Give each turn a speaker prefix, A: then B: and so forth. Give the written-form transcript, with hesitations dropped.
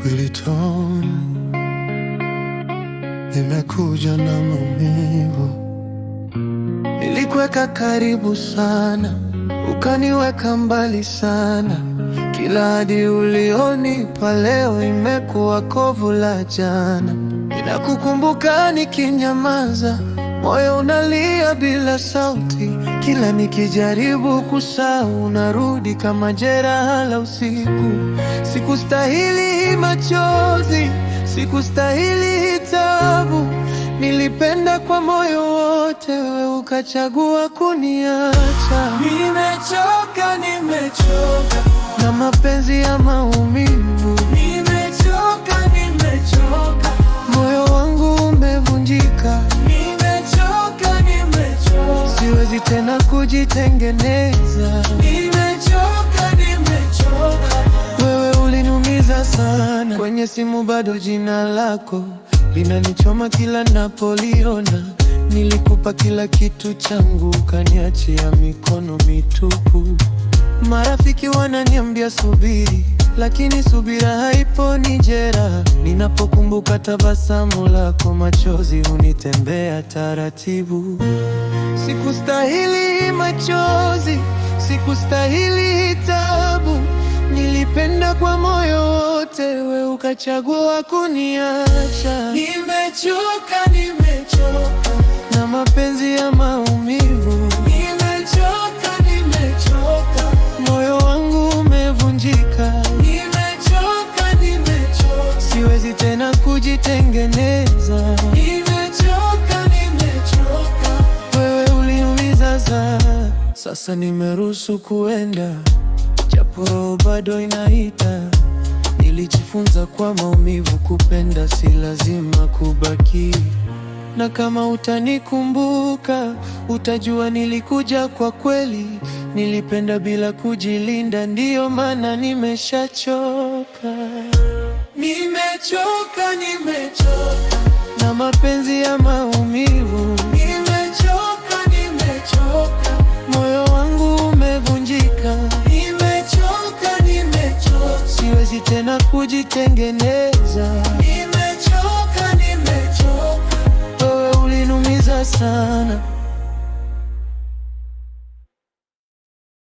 A: Wilton, nimekuja na maumivu. Nilikuweka karibu sana, ukaniweka mbali sana. Kila ahadi ulionipa leo imekuwa kovu la jana. Ninakukumbuka nikinyamaza, moyo unalia bila sauti. Kila nikijaribu kusahau, unarudi kama jeraha la usiku. Sikustahili machozi, sikustahili taabu. Nilipenda kwa moyo wote, wewe ukachagua kuniacha. Nimechoka na mapenzi ya maumivu. Nimechoka, moyo wangu umevunjika. Nimechoka, siwezi tena kujitengeneza. Nimechoka, wewe uliniumiza sana. Kwenye simu bado jina lako linanichoma kila napoliona. Nilikupa kila kitu changu, ukaniachia mikono mitupu. Marafiki wananiambia subiri, lakini subira haipo, ni jeraha. Ninapokumbuka tabasamu lako, machozi hunitembea taratibu. Sikustahili machozi, sikustahili taabu. Nilipenda kwa moyo wote, wewe ukachagua kuniacha. Nimechoka na mapenzi ya maumivu. Nimechoka, moyo wangu umevunjika. Nimechoka, siwezi tena kujitengeneza. Nimechoka, wewe uliniumiza sana. Sasa nimeruhusu kuenda, japo roho bado inaita. Nilijifunza kwa maumivu, kupenda si lazima kubaki. Na kama utanikumbuka, utajua nilikuja kwa kweli. Nilipenda bila kujilinda, ndiyo maana nimeshachoka. Nimechoka na mapenzi ya maumivu. Nimechoka, moyo wangu umevunjika. Nimechoka, siwezi tena kujitengeneza. Nimechoka, wewe uliniumiza sana.